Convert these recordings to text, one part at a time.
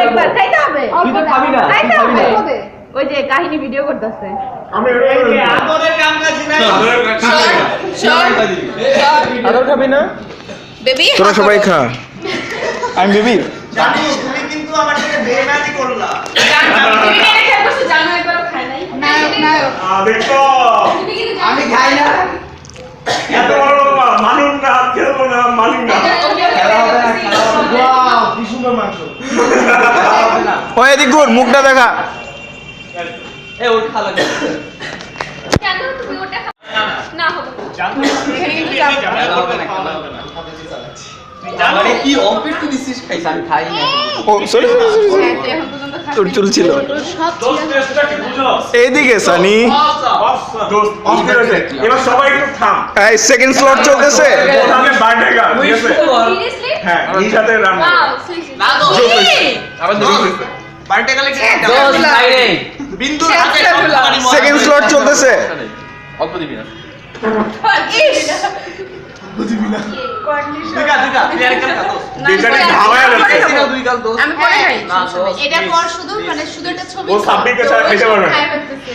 একবার খাইতে হবে। তুই তো খাবি না, খাইতে তুই খাবি হবে। না। ওই যে কাহিনী ভিডিও করতেছে। আমি আদরের কাম কাজ নাই। আদর খাবি না? বেবি তোরা সবাই খা। আমি বেবি। জানো তুমি কিন্তু আমার সাথে বেইমানি করলা। তুমি কেন খেলতেছ জানো একবারও খাই নাই। নায়ক দেখো তুমি কিন্তু আমি খাই না। এত বড় মানুষ না খেলবো না মালিক না। খেলা হবে না, খেলা হবে না। ওয়াও, কি সুন্দর মাংস। খেলা হবে না। ওই এদিক ঘুর, মুখটা দেখা। এ ওর খালা কেন তুমি ওটা না হবে। জানো খেলা হবে না, খেলা হবে না। জানো কি অম্পিট তুই দিছিস খাইছ আমি খাই না। ও সরি সরি সরি। এখন পর্যন্ত খাই। তোর চুল ছিল। দোস্ত টেস্টটা কি বুঝো? এইদিকে সানি। দোস্ত অস্থির হয়েছে। এবার সবাই একটু থাম। এই সেকেন্ড স্লট চলতেছে। ওখানে বার্থডে গার্ল ঠিক আছে? সিরিয়াসলি? হ্যাঁ নিজ হাতে রান্না। Wow sweet. না তো আবার দোস্ত হয়েছে। বার্থডে গার্লে কি দোস খাই রে। বিন্দুর হাতে সবখানি মজা। সেকেন্ড স্লট চলতেছে। অল্প দিবি না। দুইটা প্লেয়ার কেন কাটো? দুইটারে ধাওয়ায় যাচ্ছে। দুই গাল দোস। আমি পরে খাই। না দোস। এটা পর শুধু মানে শুধু একটা ছবি। ও সাব্বিরকে ছাড়া খেতে পারবে না। খাই ফেলতেছে।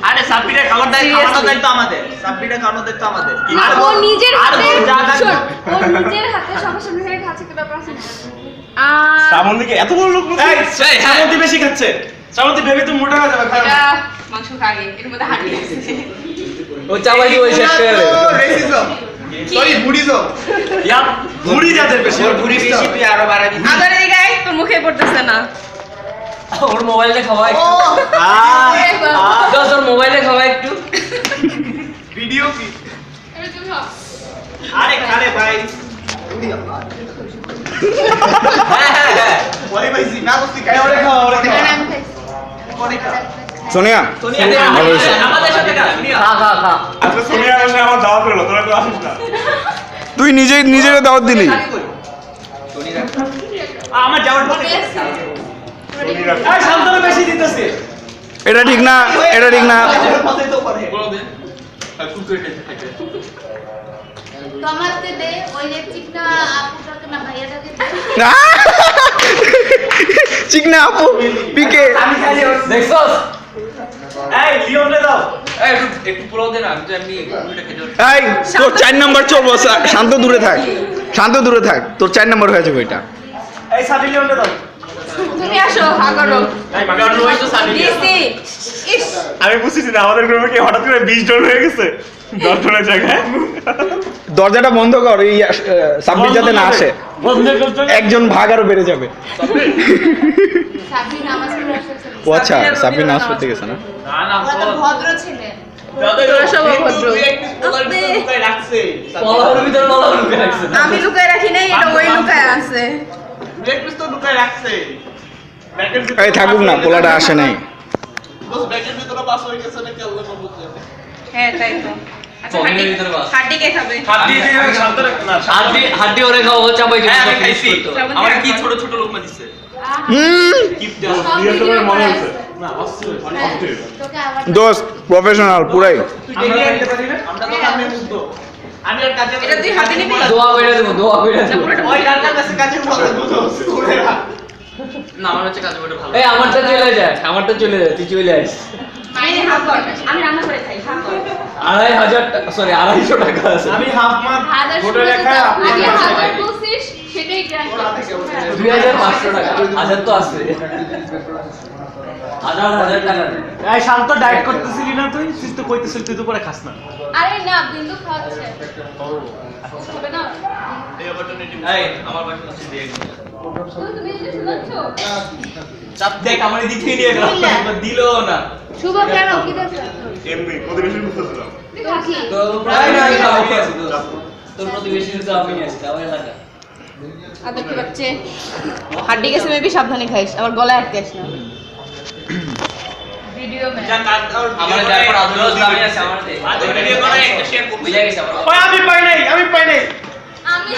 আরে সাব্বিরের খাবার খাওয়ানোর দায়িত্ব আমাদের। সাব্বিরের খাওয়ানোর দায়িত্ব আমাদের। আর ও নিজের আর হাতে ও যা যা শোন, ও নিজের হাতে সরাসরি হয়ে খাচ্ছে কি ব্যাপার আছে? শ্রাবন্তীকে এত বড় লোক এই শ্রাবন্তী বেশি খাচ্ছে। শ্রাবন্তী ভেবে তুমি মোটা হয়ে যাবে খাও। এটা মাংস খাগে এর মধ্যে হাড়ি আছে। ও চাওয়াই ওই শেষ করে দে। রেসিজম সরি বুড়িজম ইয়া বুড়ি যাদের বেশি বুড়ি বেশি তুই আরো বাড়াবি আদার এই গায় তোর মুখে পড়তেছে না। ওর মোবাইলে খাওয়া একটু। দোস ওর মোবাইলে খাওয়া একটু। ভিডিও কি এটা তুমি ভাব। আরে খারে ভাই হ্যাঁ। ওই ভাই জি না বসি খাই ওরে খাও ওরে খাও আমি খাইছি। ওরে খাও সোনিয়া সোনিয়া ভালো হয়েছে। আমাদের সাথে খা সোনিয়া খা। আজকে সোনিয়া বসে আমার দাওয়াত পেলো তোরা তো আসিস না তুই নিজের দাওয়াত দিলি। আমার যাওয়ার পথে এই শান্তনু বেশি দিতেছে এটা ঠিক না, এটা ঠিক না। পথে তো করে তোমাকে দে ওই যে চিকনা আপুটাকে না ভাইয়াটাকে দে। চিকনা আপু পিকে। আমি খাইলে দেখছস? এই লিওনে দাও এই একটু পুরো দে না, আমি তো এমনি ভিডিওটা খেতে পারি। এই তোর 4 নাম্বার চলবো। শান্ত দূরে থাক, শান্ত দূরে থাক। তোর 4 নাম্বার হয়ে যাবে এটা। এই সাদি লিওনে দাও তুমি আসো হাগরো। এই মাগার রই তো সাদি দিছি। ইস আমি বুঝছি না আমাদের গ্রুপে কি হঠাৎ করে 20 জন হয়ে গেছে 10 জনের জায়গায় দরজাটা বন্ধ কর, এই সাব্বির যাতে না আসে। বন্ধ করতে একজন ভাগ আরো বেড়ে যাবে। সাবি নামাজ পড়ে আসছে। ও আচ্ছা, সাব্বির নামাজ পড়তে গেছে না? না ও তো ভদ্র ছেলে। তোরা সব ভদ্র। রাখছে পলার ভিতরে পলা লুকিয়ে রাখছে। আমি লুকায় রাখি নাই, এটা ওই লুকায় আছে। ব্রেক পিস তো ঢুকায় রাখছে ব্যাকের এই থাকুক না, পোলাটা আসে নাই। বস ব্যাকের ভিতরে পাস হয়ে গেছে নাকি আল্লাহ মাবুদ জানে হ্যাঁ তাই তো। আচ্ছা কমিনের হাড্ডি ভিতরে বাস। হাড্ডি কে খাবে? হাত দিয়ে দিয়ে শান্ত রাখ না হাড্ডি ওরে খাও, ও চাপাই দিবে। আমি খাইছি শ্রাবন্তী আমার কি রাখো। ছোট ছোট লোকমা দিছে হুম কিপ সব ভিডিও মনে করে হচ্ছে আছে। না অস্থির হ্যাঁ, তোকে আবার দোস্ত প্রফেশনাল পুরাই। তুই ডেলি আনতে পারি না আমরা তো সামনে মুগ্ধ আমি আর কাজে এটা তুই হাতে নিবি? দোয়া কইরা দেব, দোয়া কইরা দেব। ওই রান্নার কাছে কাজের কথা বুঝো করে রাখ না আমার হচ্ছে কাজে বড় ভালো। এই আমারটা চলে যায়, আমারটা চলে যায়, তুই চলে আইস। মাইনে হাফ কর। আমি রান্না করে খাই, হাফ কর। 2500 টাকা, সরি 250 টাকা আছে। আমি হাফ মার হাজার হোটেলে শুনে খাই তো আপনি আগে হাফ হাজার বলছিস, সেটাই গ্র্যান্ড কর। 2500 টাকা, 1000 তো আছে। 1000 টাকা দে। এই শান্ত ডায়েট করতেছিলি না তুই তুই তো কইতেছিস তুই তো করে খাস না আরে না, বিন্দু খাচ্ছে। হবে না? এই আমার বাসা আছে দিয়ে দিন। তুমি এটা শুনছো? চাপ দেখ আমার এদিক থেকে নিয়ে গেল, দিলো না। শুভ কেন কি দেখছ? এমনি প্রতিবেশী বুঝতেছিলাম কি? তো প্রায় না আমি খাওয়া আছে তো। তোর প্রতিবেশী তো আমি আছি, তাও এলাকা। আদর কি বাচ্চে? হাড্ডি গেছে মেবি, সাবধানে খাইস, আবার গলায় আটকাইস না। ভিডিও মে আমার যারপর আদর দামি আছে আমার তে। আদর ভিডিও করে একটা শেয়ার করব, বুঝা গেছে আমার। ওই আমি পাই নাই আমি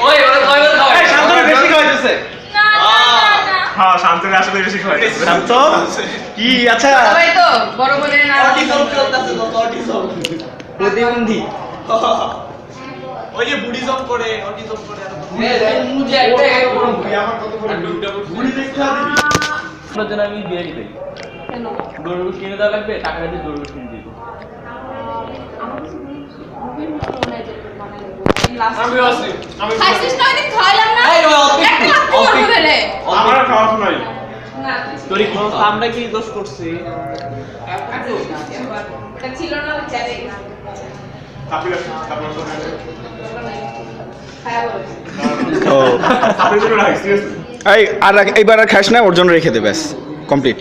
ওই ওরে কয়বার খাওয়া? এই শান্ত বেশি খাইতেছে না না হ্যাঁ শান্তরে আসলে বেশি খাইতেছে শান্ত কি আচ্ছা ওই তো বড় বলে না। অটিজম চলতেছে তো অটিজম প্রতিবন্ধী। ওই যে বুড়িজম করে অটিজম করে আর মুজে একটা একটা বড় আপনার জন্য আমি বিয়ে দিই কেন? গরু কিনে দেওয়া লাগবে টাকা দিয়ে গরু কিনে দিব আমি আছি আমি খাইছিস না ওইদিন খাওয়াইলাম না? এই, ওই অল্প একটা একটু, লাথি অল্প মারবো একটু। রে। আমার খাওয়া শোনাই না, তুই ছিল তোর কি আমরা কি দোষ করছি না। এটা ছিল না ওই চারে। খায়া বলে। ও এই আর এইবার আর খাস না, ওর জন্য রেখে দে, ব্যাস কমপ্লিট।